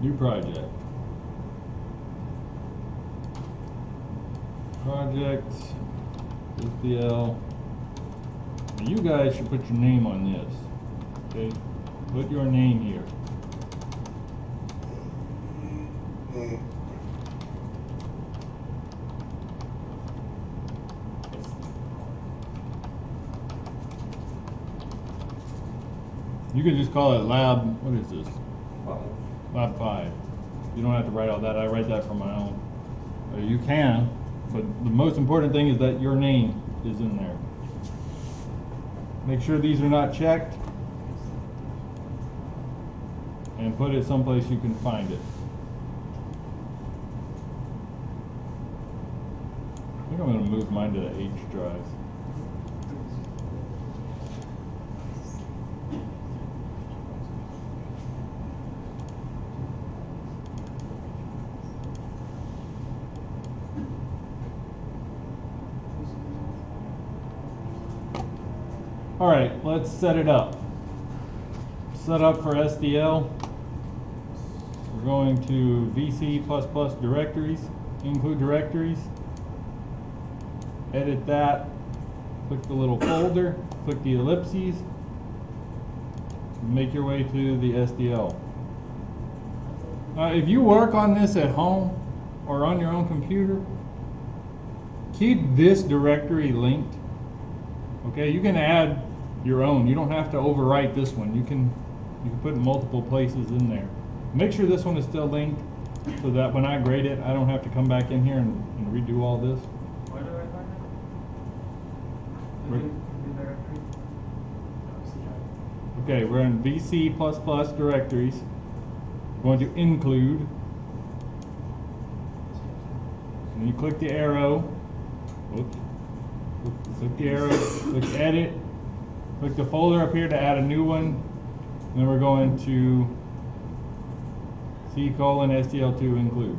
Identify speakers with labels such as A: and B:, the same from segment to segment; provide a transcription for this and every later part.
A: New project. Project SDL. Now you guys should put your name on this. Okay? Put your name here. You can just call it lab, what is this? Lab 5. You don't have to write all that. I write that for my own. You can, but the most important thing is that your name is in there. Make sure these are not checked and put it someplace you can find it. I think I'm going to move mine to the H drive. All right, let's set it up. Set up for SDL. We're going to VC++ directories, include directories. Edit that. Click the little folder. Click the ellipses. Make your way to the SDL. If you work on this at home or on your own computer, keep this directory linked. Okay, you can add your own. You don't have to overwrite this one. You can put multiple places in there. Make sure this one is still linked so that when I grade it, I don't have to come back in here and redo all this.
B: Where do I find it?
A: Okay, we're in VC++ directories. We're going to include. And you click the arrow. Oops. Click the arrow, click edit, click the folder up here to add a new one, and then we're going to C:SDL2 include.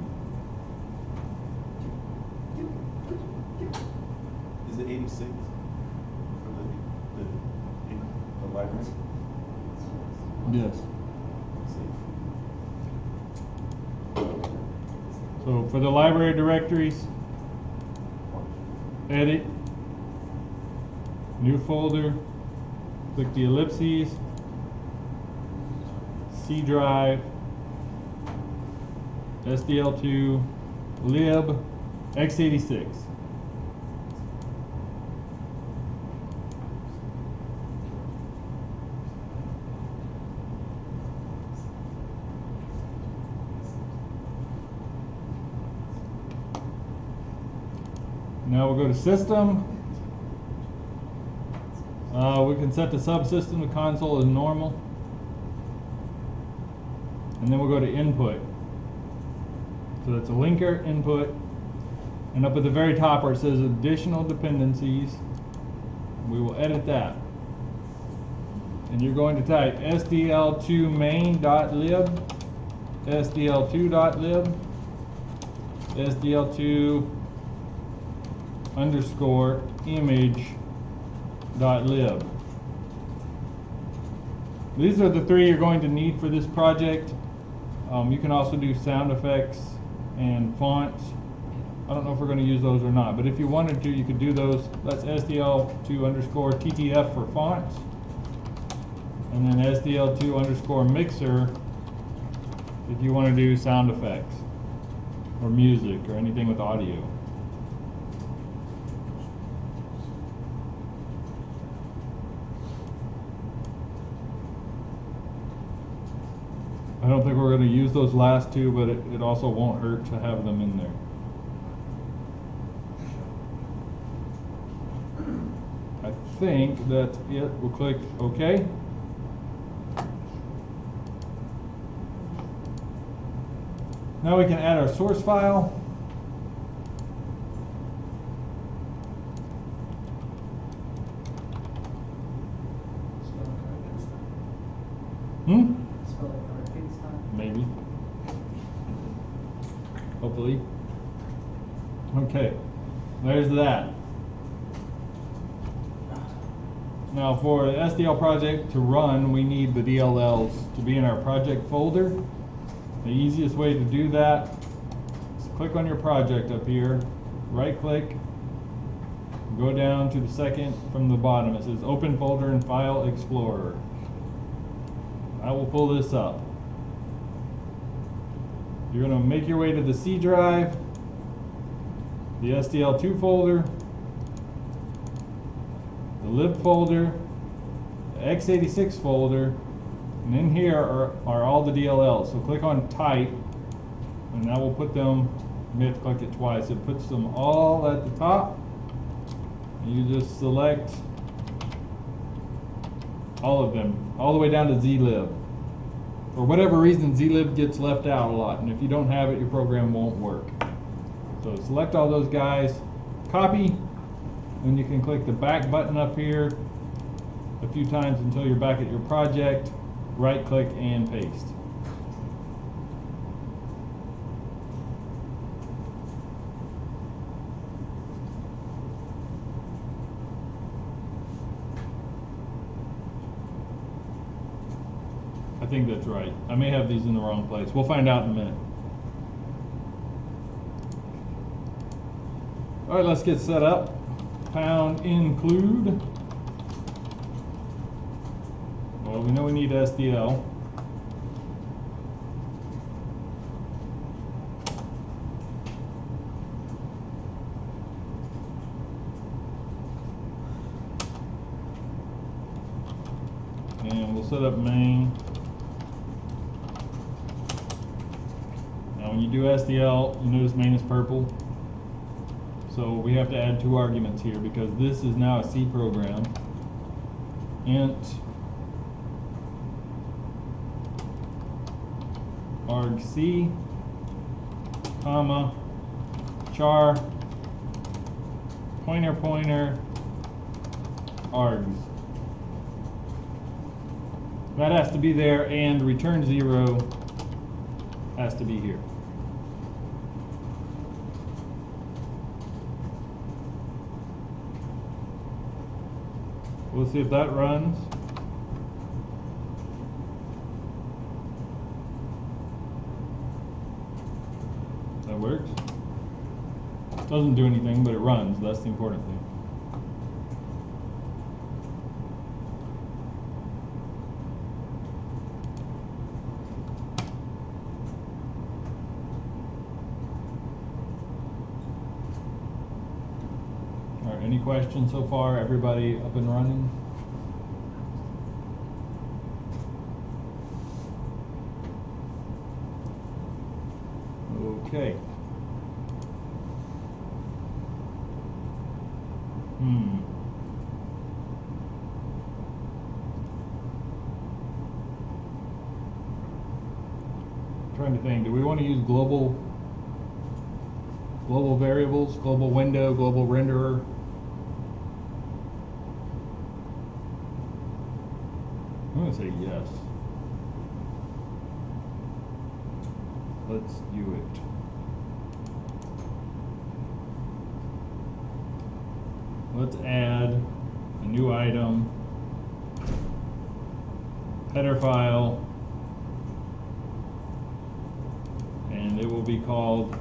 C: Is it 86 for the library?
A: Yes. So for the library directories, edit, new folder, click the ellipses, C drive, SDL2, lib, x86. Now we'll go to system. We can set the subsystem to console as normal. And then we'll go to input. So that's a linker, input. And up at the very top where it says additional dependencies, we will edit that. And you're going to type SDL2 main.lib, SDL2.lib, SDL2 underscore image.lib. These are the three you're going to need for this project. You can also do sound effects and fonts. I don't know if we're going to use those or not, but if you wanted to, you could do those. That's SDL2 underscore TTF for fonts, and then SDL2 underscore mixer if you want to do sound effects or music or anything with audio. I don't think we're going to use those last two, but it also won't hurt to have them in there. I think that's it. We'll click OK. Now we can add our source file. Maybe. Hopefully. Okay, there's that. Now for the SDL project to run, we need the DLLs to be in our project folder. The easiest way to do that is click on your project up here, right click, go down to the second from the bottom. It says Open Folder in File Explorer. I will pull this up. You're going to make your way to the C drive, the SDL2 folder, the lib folder, the x86 folder, and in here are all the DLLs. So click on Type, and that will put them, you may have to click it twice, it puts them all at the top. And you just select all of them, all the way down to zlib. For whatever reason, zlib gets left out a lot, and if you don't have it, your program won't work. So select all those guys, copy, and you can click the back button up here a few times until you're back at your project. Right click and paste. I think that's right. I may have these in the wrong place. We'll find out in a minute. All right, let's get set up. Pound include. Well, we know we need SDL. And we'll set up main. Now when you do SDL, you notice main is purple. So we have to add two arguments here because this is now a C program. Int argc, comma, char, pointer, args. That has to be there, and return 0 has to be here. We'll see if that runs. That works. Doesn't do anything, but it runs. That's the important thing. All right, any questions so far? Everybody up and running? Okay. Trying to think, do we want to use global variables, global window, global renderer? I'm going to say yes. Let's do it. Let's add a new item, header file, and it will be called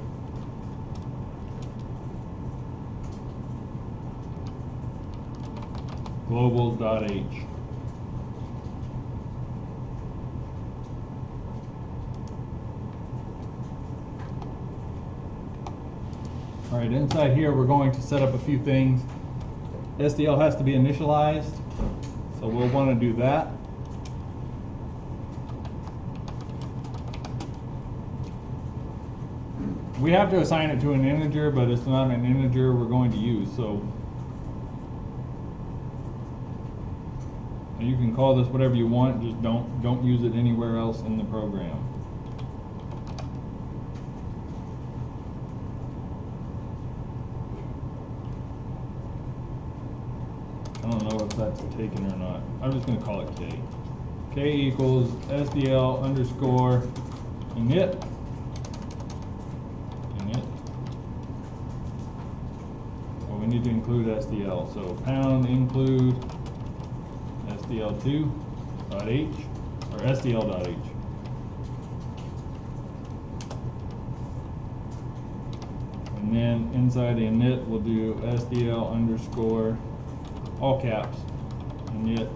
A: global.h. All right, inside here we're going to set up a few things. SDL has to be initialized, so we'll want to do that. We have to assign it to an integer, but it's not an integer we're going to use, so you can call this whatever you want, just don't use it anywhere else in the program. I don't know if that's taken or not. I'm just going to call it K. K equals SDL underscore init. Well, we need to include SDL. So pound include SDL2.h or SDL.h. then inside the init we'll do SDL underscore, all caps, init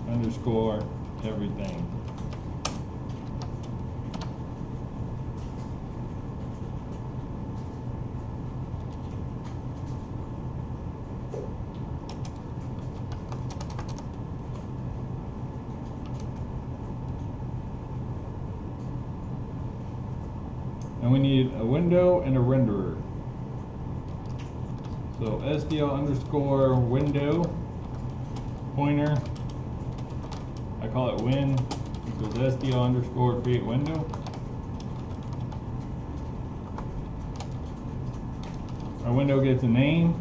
A: underscore everything. And we need a window and a renderer. So SDL underscore window pointer, I call it win, equals SDL underscore create window. Our window gets a name.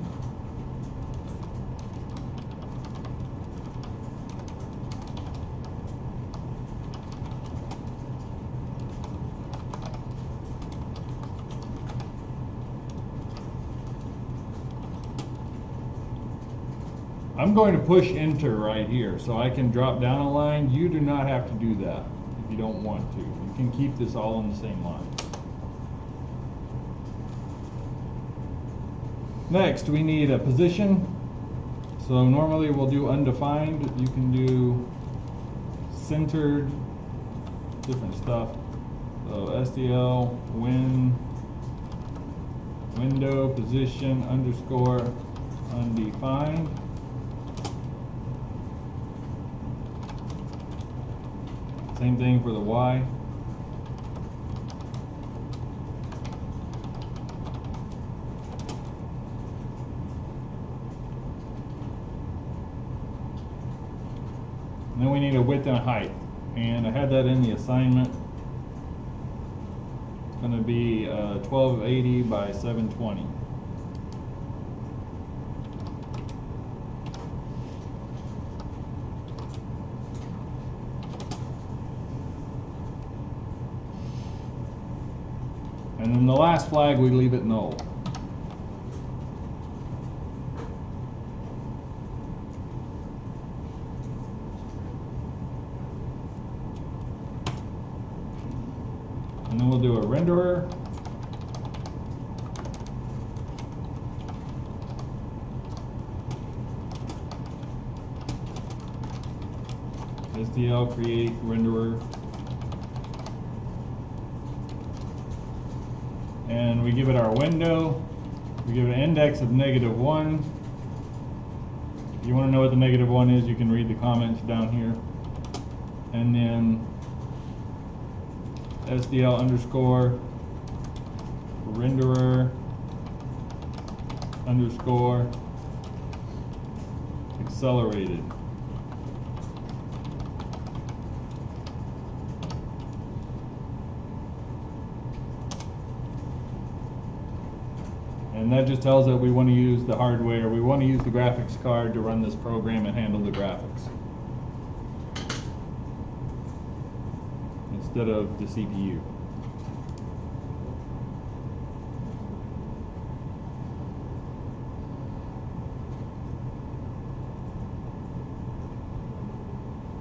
A: I'm going to push enter right here so I can drop down a line. You do not have to do that if you don't want to. You can keep this all on the same line. Next, we need a position. So normally we'll do undefined. You can do centered, different stuff. So SDL window position underscore undefined. Same thing for the Y. And then we need a width and a height. And I had that in the assignment. It's going to be 1280 by 720. And then the last flag, we leave it null. And then we'll do a renderer. SDL create renderer. And we give it our window. We give it an index of -1. If you want to know what the -1 is, you can read the comments down here. And then SDL underscore renderer underscore accelerated. And that just tells that we want to use the hardware, we want to use the graphics card to run this program and handle the graphics instead of the CPU.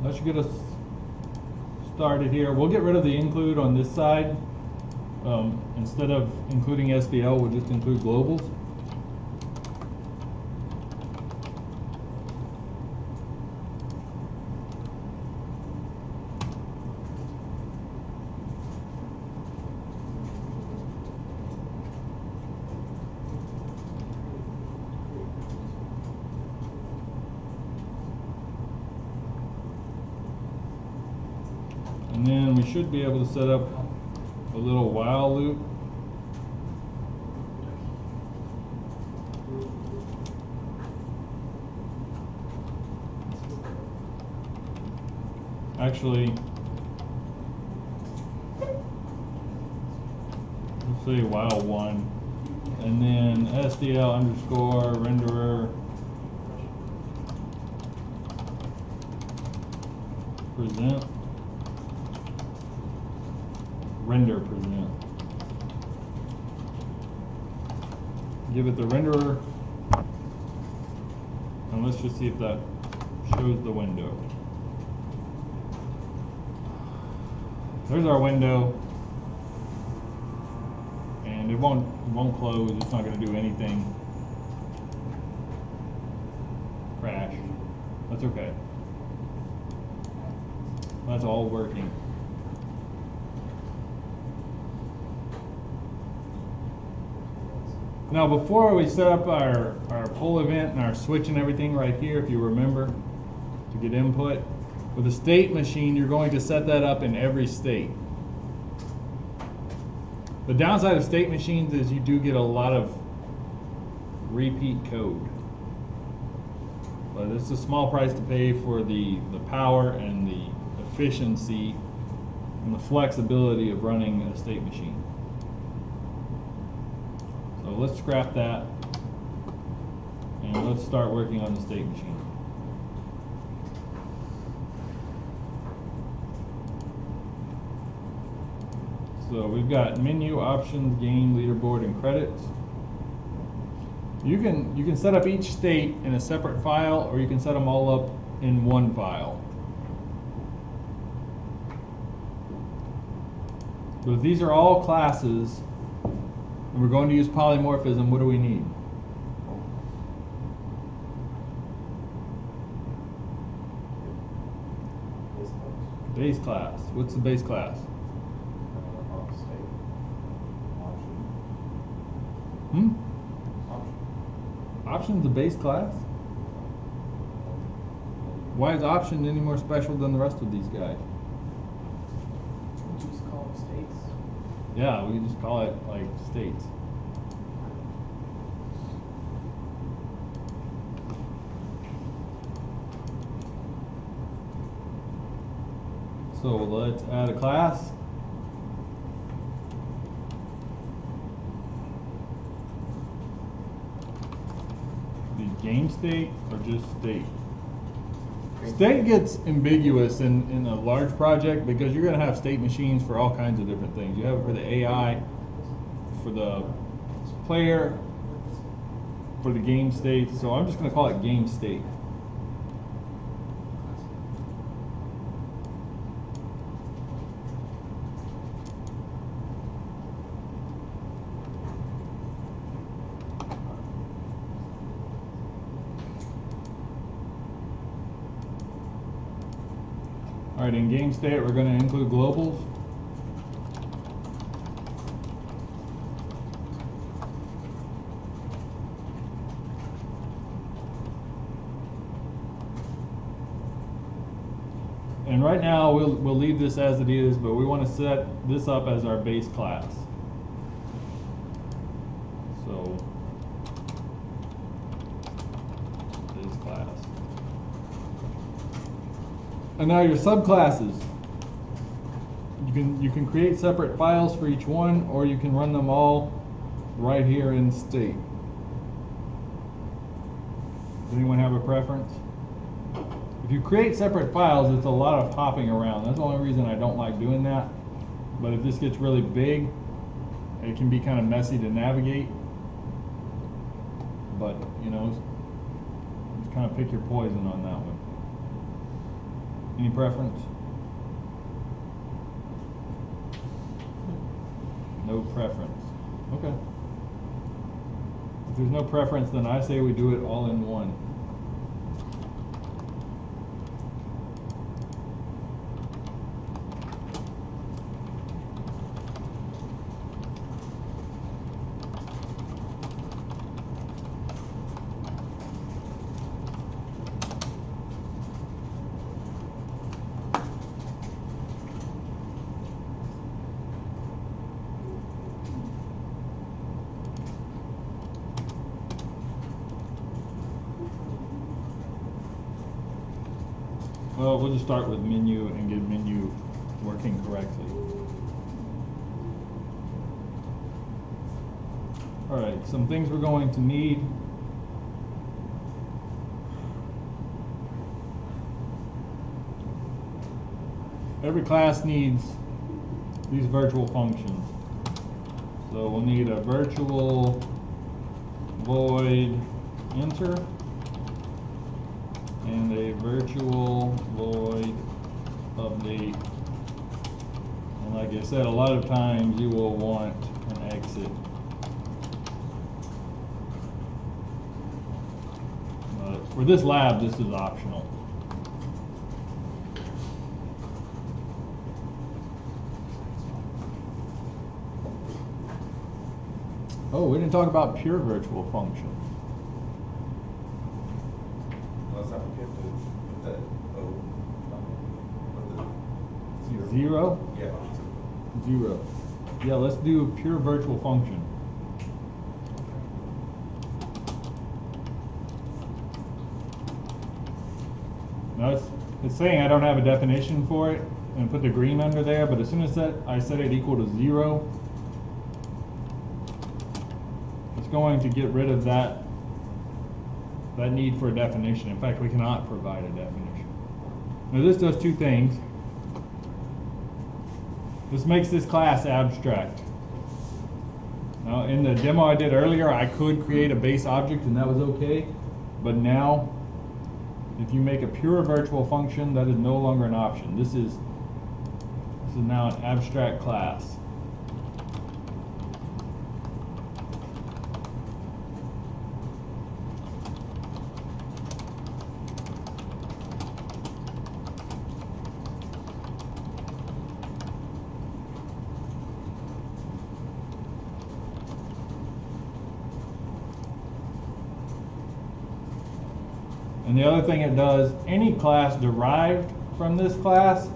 A: That should get us started here. We'll get rid of the include on this side. Instead of including SDL, we'll just include globals. And then we should be able to set up a little while loop. Actually, let's say while 1, and then SDL underscore renderer present. Render present. Give it the renderer, and let's just see if that shows the window. There's our window, and and it won't close. It's not going to do anything. Crash. That's okay. That's all working. Now before we set up our pull event and our switch and everything right here, if you remember, to get input, with a state machine you're going to set that up in every state. The downside of state machines is you do get a lot of repeat code. But it's a small price to pay for the power and the efficiency and the flexibility of running a state machine. So let's scrap that and let's start working on the state machine. So we've got menu, options, game, leaderboard, and credits. You can set up each state in a separate file, or you can set them all up in one file. So if these are all classes, and we're going to use polymorphism, what do we need? Base class. What's the base class? Option's the base class? Why is option any more special than the rest of these guys?
B: We just call them states.
A: Yeah, we just call it like states. So let's add a class. Game state or just state? State gets ambiguous in a large project because you're going to have state machines for all kinds of different things. You have it for the AI, for the player, for the game state. So I'm just going to call it game state. Alright, in game state we're going to include globals. And right now we'll leave this as it is, but we want to set this up as our base class. So base class. And now your subclasses. You can create separate files for each one, or you can run them all right here in state. Does anyone have a preference? If you create separate files, it's a lot of hopping around. That's the only reason I don't like doing that. But if this gets really big, it can be kind of messy to navigate. But, you know, just kind of pick your poison on that one. Any preference? No preference. Okay. If there's no preference, then I say we do it all in one. Well, we'll just start with menu and get menu working correctly. Alright, some things we're going to need. Every class needs these virtual functions. So we'll need a virtual void enter and a virtual void update. And like I said, a lot of times you will want an exit For this lab, this is optional. Oh, we didn't talk about pure virtual functions.
C: Well, it's not okay to put that O on it.
A: Zero?
C: Yeah.
A: Zero. Yeah, let's do pure virtual function. Now it's saying I don't have a definition for it, and put the green under there, but as soon as I set it equal to 0, it's going to get rid of that need for a definition. In fact, we cannot provide a definition. Now this does two things. This makes this class abstract. Now in the demo I did earlier, I could create a base object and that was okay, but now if you make a pure virtual function, that is no longer an option. This is now an abstract class. And the other thing it does, any class derived from this class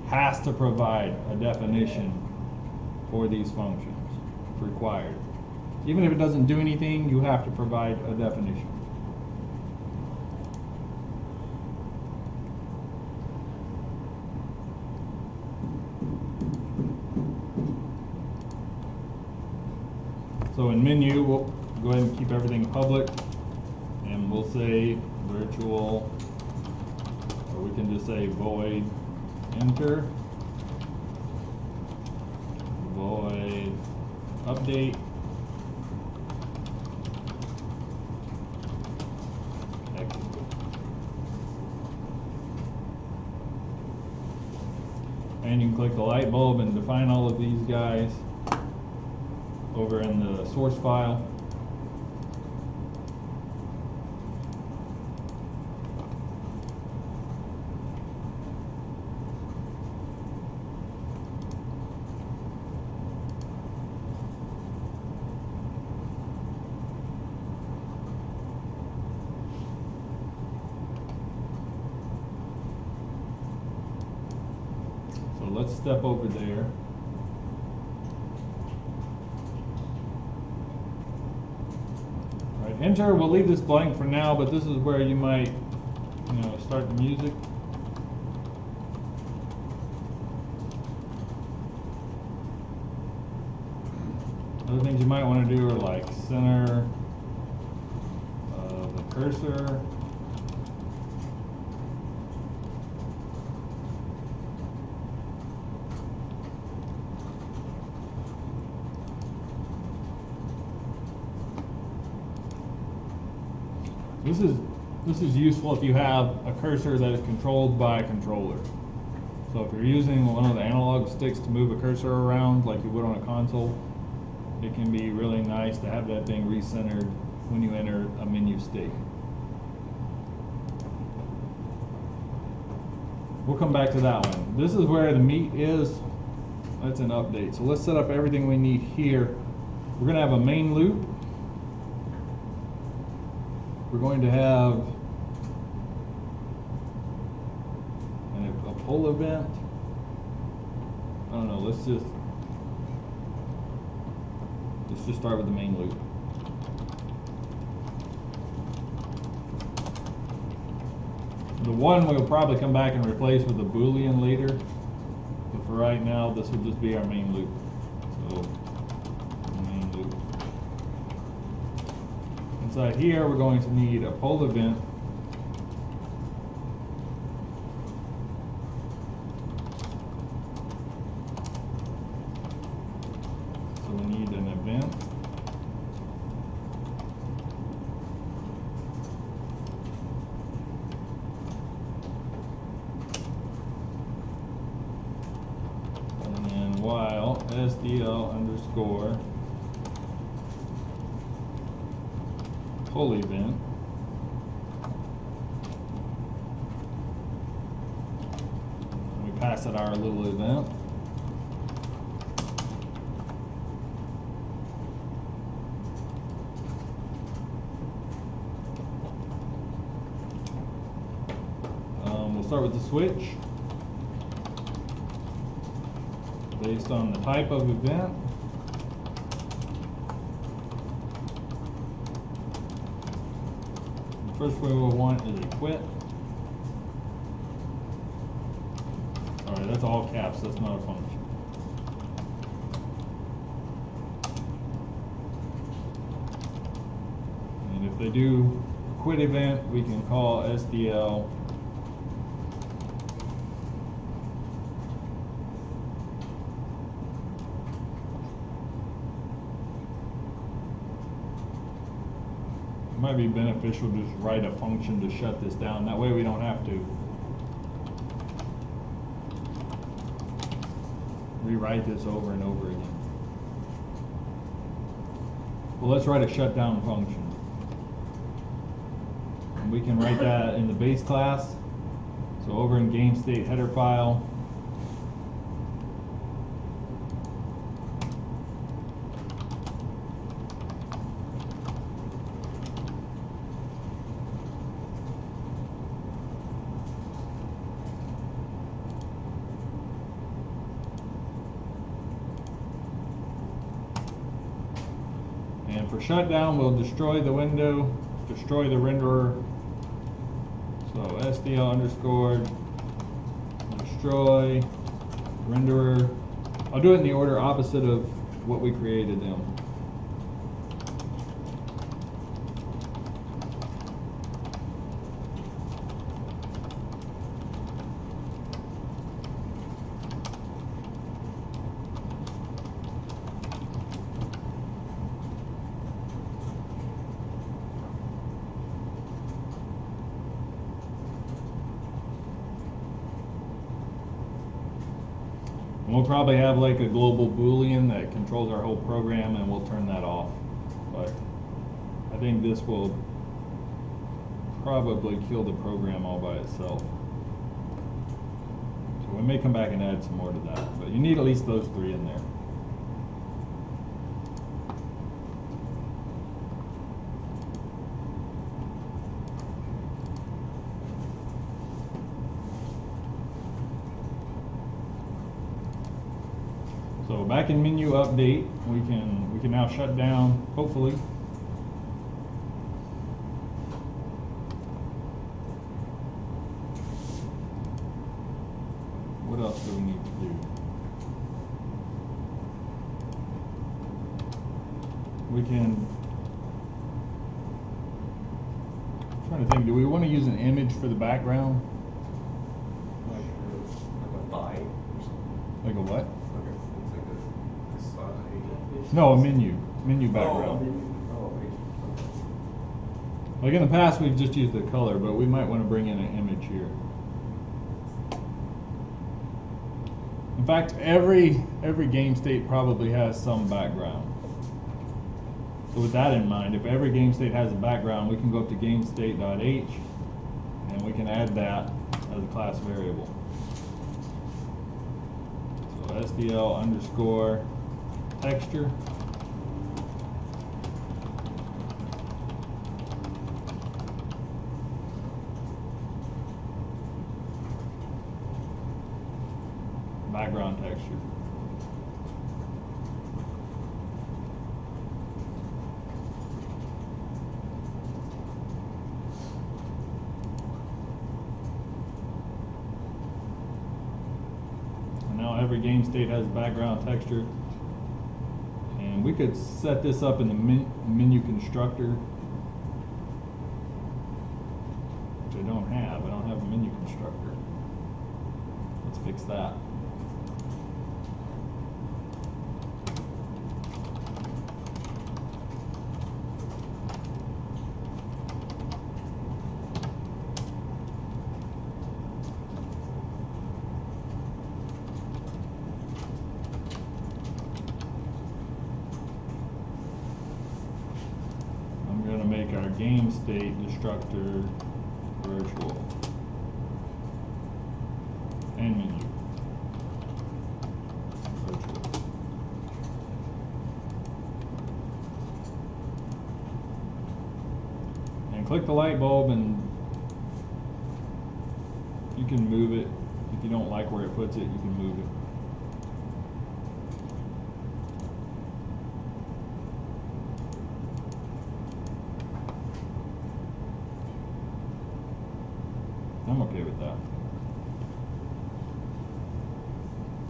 A: has to provide a definition for these functions. It's required. Even if it doesn't do anything, you have to provide a definition. So in menu, we'll go ahead and keep everything public, and we'll say virtual, or we can just say void enter, void update, exit. And you can click the light bulb and define all of these guys over in the source file. So let's step over there. Right, enter, we'll leave this blank for now, but this is where you might, start the music. Other things you might want to do are like center the cursor. This is useful if you have a cursor that is controlled by a controller. So if you're using one of the analog sticks to move a cursor around like you would on a console, it can be really nice to have that thing recentered when you enter a menu state. We'll come back to that one. This is where the meat is. That's an update. So let's set up everything we need here. We're going to have a main loop. We're going to have a pull event. I don't know, let's just start with the main loop. The one we'll probably come back and replace with a Boolean later, but for right now this will just be our main loop. So main loop. Inside here we're going to need a pull event. So we need an event. And then while SDL underscore pull event, pass at our little event. We'll start with the switch. Based on the type of event. The first we will want is a quit. Alright, that's all caps, that's not a function. And if they do a quit event, we can call SDL might be beneficial to just write a function to shut this down. That way we don't have to rewrite this over and over again. Well, let's write a shutdown function. And we can write that in the base class. So over in Gamestate header file, and for shutdown, we'll destroy the window, destroy the renderer. So SDL underscore destroy renderer. I'll do it in the order opposite of what we created them. We'll probably have like a global Boolean that controls our whole program, and we'll turn that off. But I think this will probably kill the program all by itself. So we may come back and add some more to that, but you need at least those three in there. So back in menu update, we can now shut down, hopefully. What else do we need to do? We can, I'm trying to think, do we want to use an image for the background?
C: Like a thigh or something.
A: Like a what?
C: It's like a side.
A: No, a menu background. Like in the past, we've just used the color, but we might want to bring in an image here. In fact, every game state probably has some background. So with that in mind, if every game state has a background, we can go up to gamestate.h and we can add that as a class variable. So SDL underscore texture. Background texture. And now every game state has background texture. And we could set this up in the menu constructor, which I don't have. I don't have a menu constructor. Let's fix that. Make our game state destructor virtual and menu. click the light bulb and you can move it. If you don't like where it puts it, you can move it. I'm okay with that.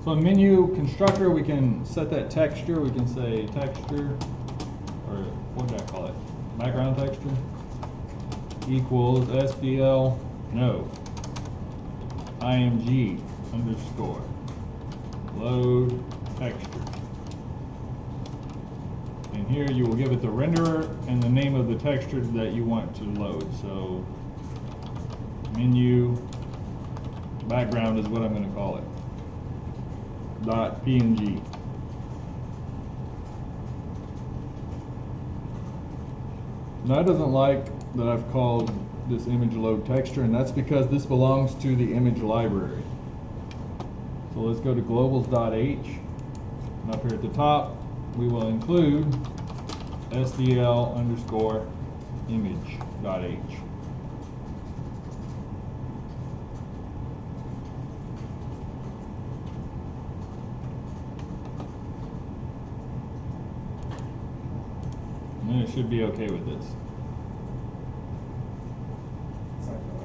A: So in menu constructor, we can set that texture. We can say texture, or what did I call it? Background texture equals SDL, no, IMG underscore load texture. And here you will give it the renderer and the name of the texture that you want to load. So menu background is what I'm going to call it. .png. Now it doesn't like that I've called this image load texture, and that's because this belongs to the image library. So let's go to globals.h, and up here at the top we will include SDL underscore image.h. And then it should be okay with this.
C: It's not gonna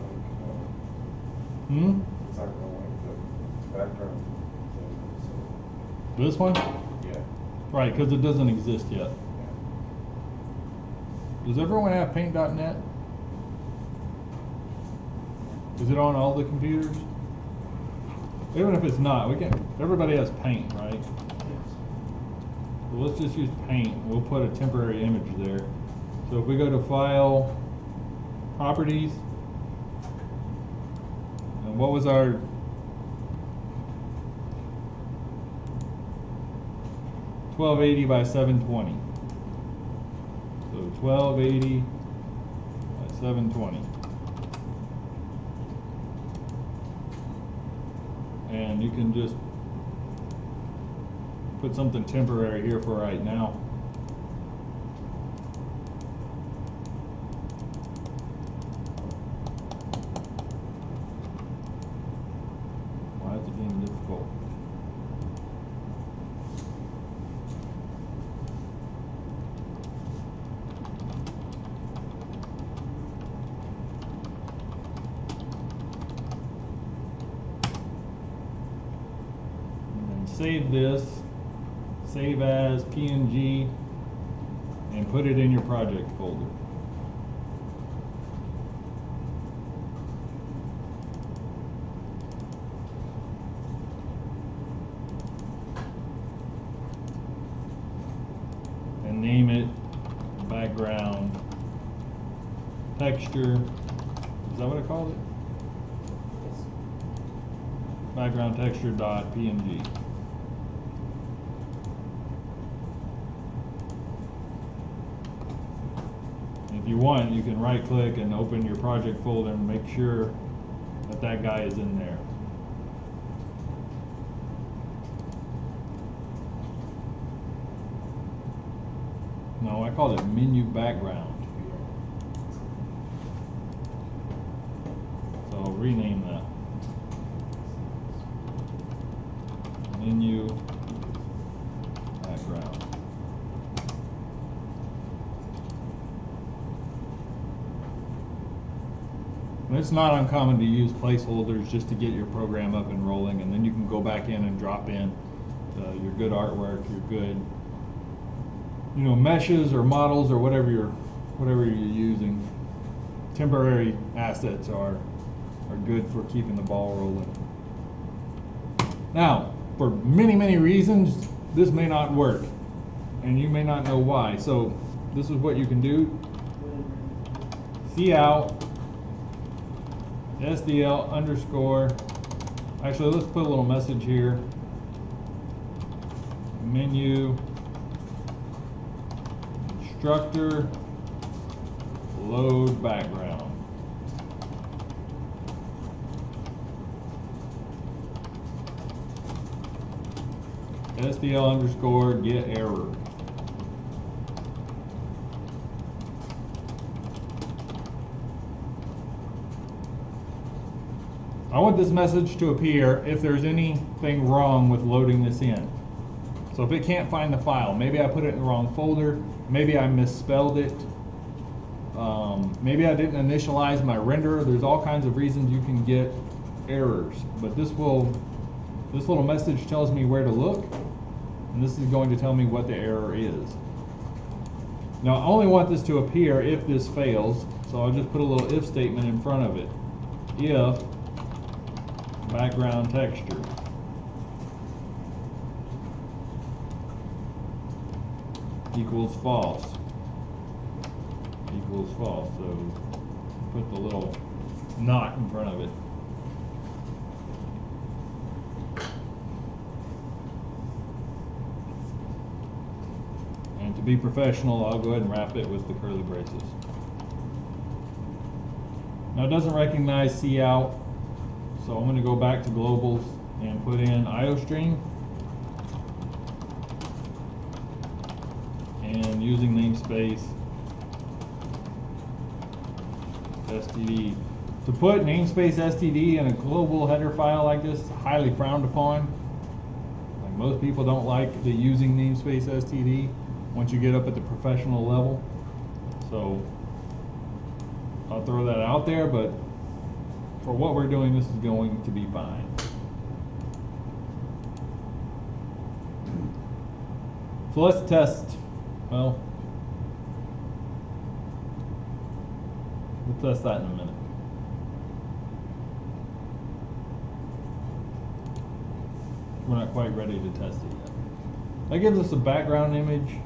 A: Hmm?
C: it's not gonna link the background thing,
A: This one?
C: so, yeah.
A: Right, because it doesn't exist yet.
C: Yeah.
A: Does everyone have paint.net? Is it on all the computers? Even if it's not, we can, everybody has paint, right? So let's just use paint. We'll put a temporary image there. So if we go to File, Properties, and what was our .1280 by 720? So 1280 by 720. And you can just put something temporary here for right now. Why is it being difficult? And then save this. Save as PNG and put it in your project folder. And name it background texture. Is that what I called it? Background texture dot PNG. If you want, you can right click and open your project folder and make sure that that guy is in there. No, I called it menu background. So I'll rename that. Menu background. And it's not uncommon to use placeholders just to get your program up and rolling, and then you can go back in and drop in your good artwork, your good, you know, meshes or models or whatever you're using. Temporary assets are good for keeping the ball rolling. Now, for many reasons, this may not work, and you may not know why. So this is what you can do. Cout SDL underscore, actually let's put a little message here. Menu instructor load background. SDL underscore get error. I want this message to appear if there's anything wrong with loading this in. So if it can't find the file, maybe I put it in the wrong folder, maybe I misspelled it, maybe I didn't initialize my renderer. There's all kinds of reasons you can get errors, but this little message tells me where to look, and this is going to tell me what the error is. Now I only want this to appear if this fails, so I'll just put a little if statement in front of it. If background texture equals false. So put the little not in front of it. And to be professional, I'll go ahead and wrap it with the curly braces. Now it doesn't recognize cout, so I'm going to go back to globals and put in IOStream. And using namespace STD. To put namespace STD in a global header file like this is highly frowned upon. Like most people don't like the using namespace STD once you get up at the professional level. So I'll throw that out there, but for what we're doing, this is going to be fine. So let's test. Well, we'll test that in a minute. We're not quite ready to test it yet. That gives us a background image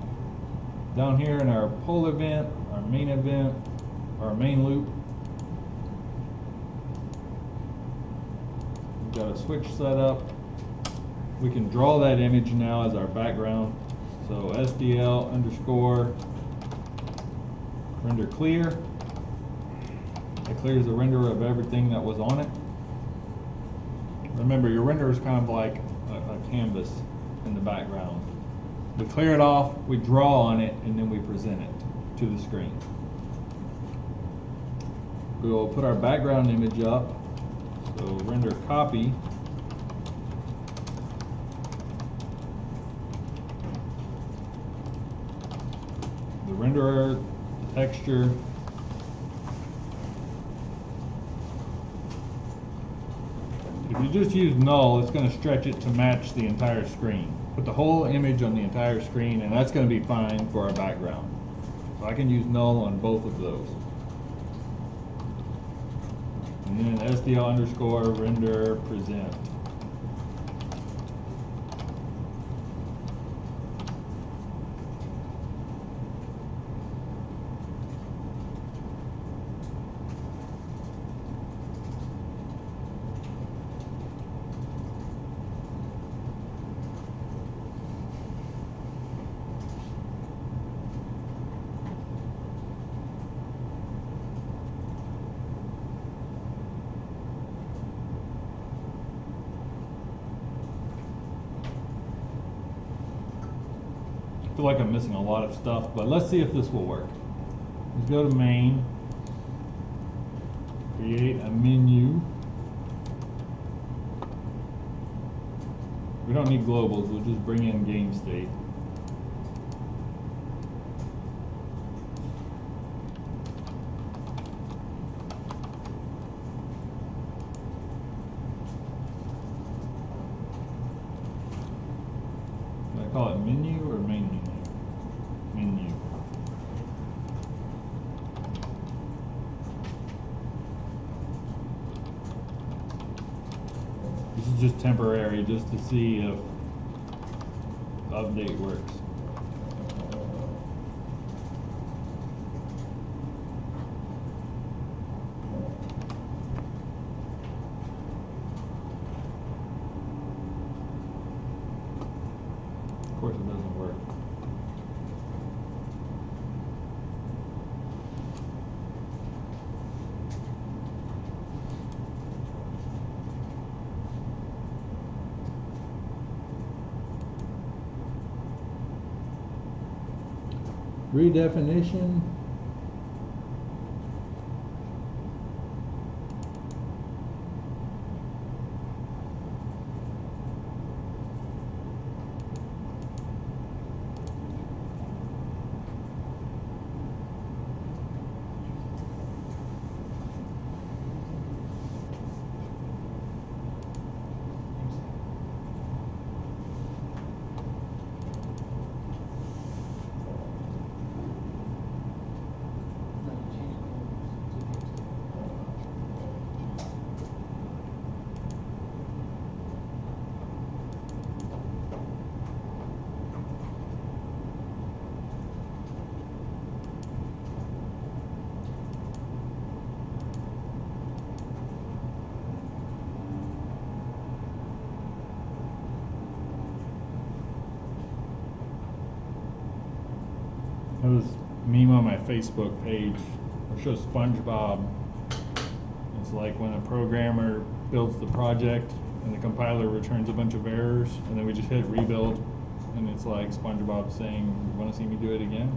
A: down here in our poll event, our main loop. We've got a switch set up. We can draw that image now as our background. So SDL underscore render clear. It clears the renderer of everything that was on it. Remember, your renderer is kind of like a canvas in the background. We clear it off, we draw on it, and then we present it to the screen. We'll put our background image up. So render copy. The renderer, the texture. If you just use null, it's going to stretch it to match the entire screen. Put the whole image on the entire screen, and that's going to be fine for our background. So I can use null on both of those. And then SDL underscore render present. I feel like I'm missing a lot of stuff, but let's see if this will work. Let's go to main, create a menu. We don't need globals, we'll just bring in game state. Can I call it menu or main menu? Menu. This is just temporary, just to see if the update works. Of course it doesn't work. Redefinition. There was a meme on my Facebook page that shows SpongeBob. It's like when a programmer builds the project and the compiler returns a bunch of errors, and then we just hit rebuild, and it's like SpongeBob saying, "You want to see me do it again?"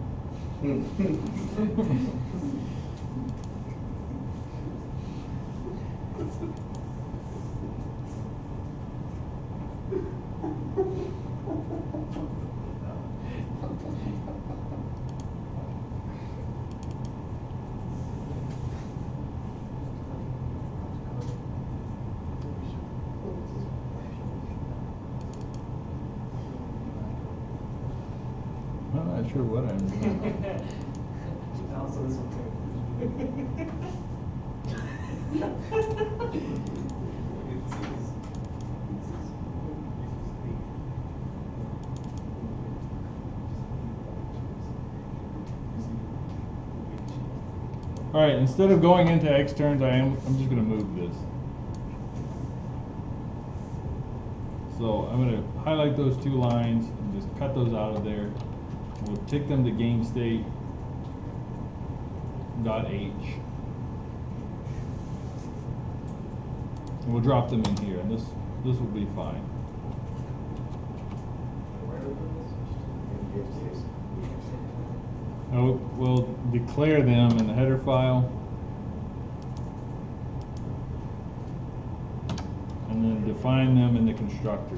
A: I'm not sure what I'm doing. All right, instead of going into externs, I'm just going to move this. So I'm going to highlight those two lines and just cut those out of there. We'll take them to GameState.h. And we'll drop them in here, and this will be fine. Now we'll declare them in the header file, and then define them in the constructor.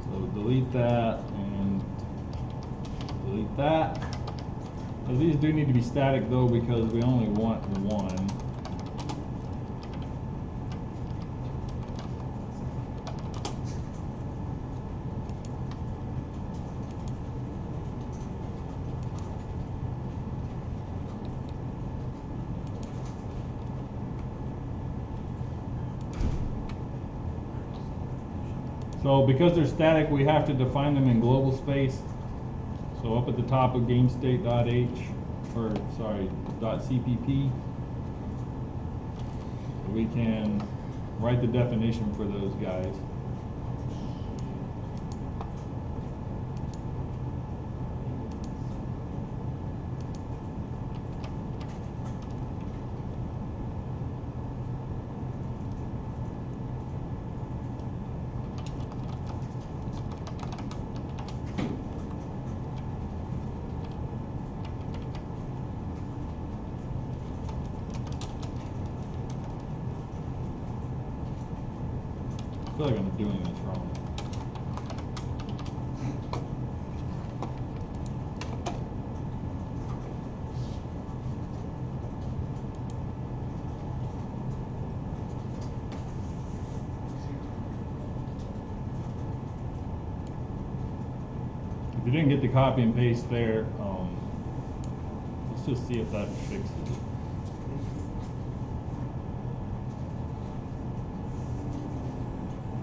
A: So delete that and delete that. So these do need to be static though, because we only want the one. So because they're static, we have to define them in global space. So up at the top of GameState.h, or sorry, .cpp, we can write the definition for those guys. I feel like I'm doing this wrong. If you didn't get the copy and paste there, let's just see if that fixes it.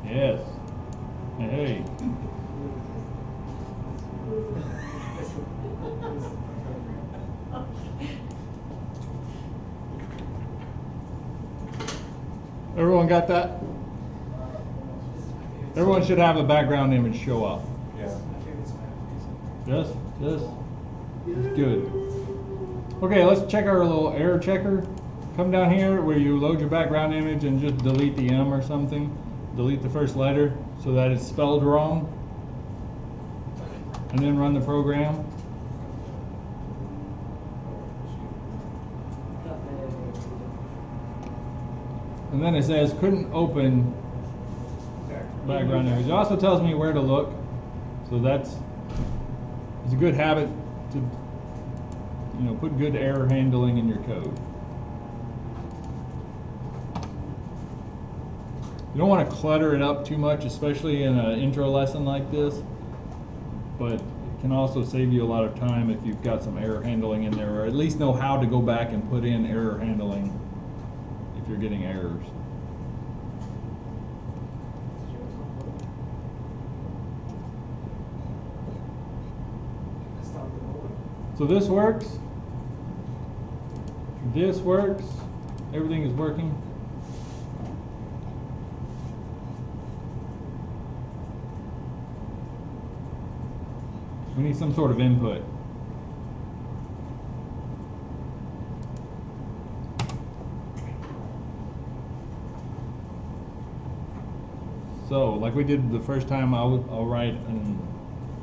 A: Yes. Hey. Everyone got that? Everyone should have a background image show up.
C: Yeah.
A: Yes? Yes? Good. Okay, let's check our little error checker. Come down here where you load your background image and just delete the M or something. Delete the first letter so that it's spelled wrong. And then run the program. And then it says couldn't open background image. It also tells me where to look. So it's a good habit to put good error handling in your code. You don't want to clutter it up too much, especially in an intro lesson like this, but it can also save you a lot of time if you've got some error handling in there, or at least know how to go back and put in error handling if you're getting errors. So this works. This works. Everything is working. We need some sort of input. So, like we did the first time, I'll write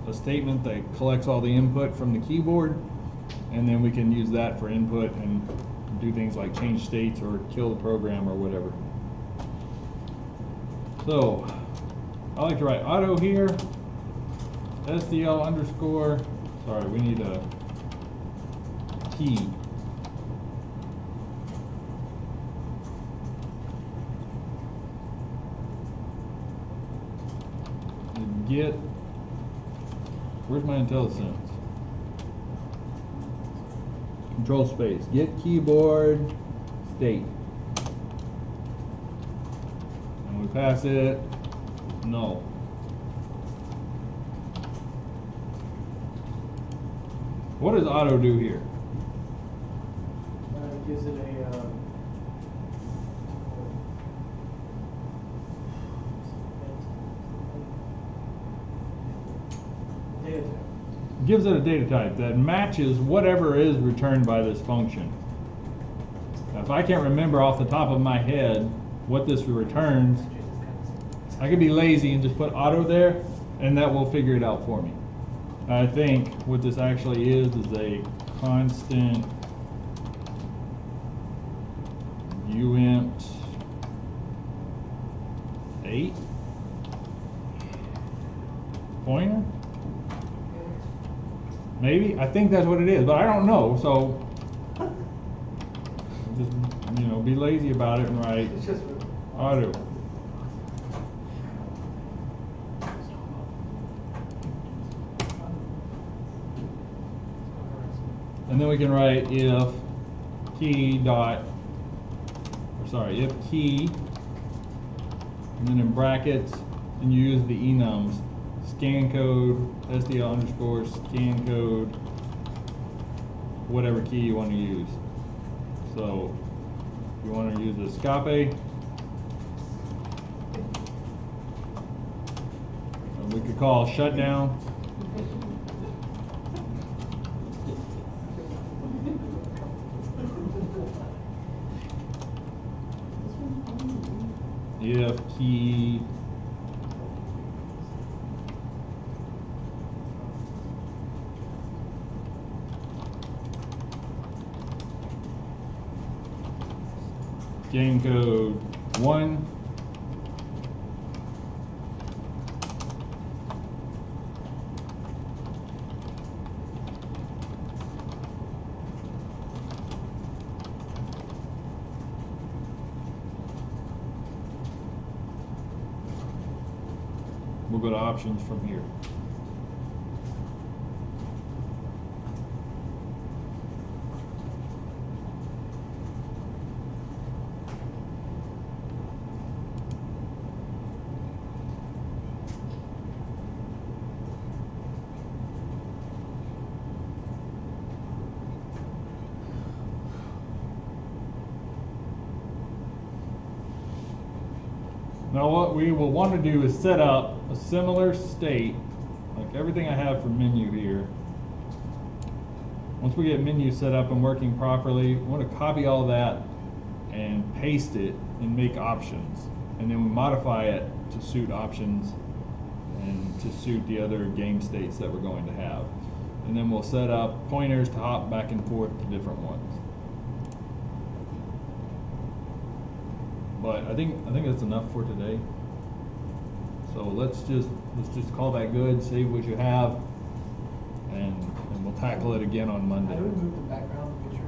A: a statement that collects all the input from the keyboard, and then we can use that for input and do things like change states or kill the program or whatever. So, I like to write auto here, SDL underscore, sorry, we need a key. Get, where's my IntelliSense? Control space, get keyboard state. And we pass it null. What does auto do here?
B: It gives it a data type.
A: Gives it a data type that matches whatever is returned by this function. Now, if I can't remember off the top of my head what this returns, I could be lazy and just put auto there, and that will figure it out for me. I think what this actually is a constant uint 8 pointer. Maybe, I think that's what it is, but I don't know, so just, be lazy about it and write
B: It's just
A: auto. And then we can write if key dot, if key, and then in brackets, and you use the enums, scan code, SDL underscore, scan code, whatever key you want to use. So, if you want to use escape, we could call shutdown. If key scan code 1, we'll go to options from here. Now what we will want to do is set up a similar state, like everything I have for menu here. Once we get menu set up and working properly, we want to copy all that and paste it and make options. And then we modify it to suit options and to suit the other game states that we're going to have. And then we'll set up pointers to hop back and forth to different ones. But I think that's enough for today. So let's just call that good, save what you have, and we'll tackle it again on Monday.
B: How do we move the background picture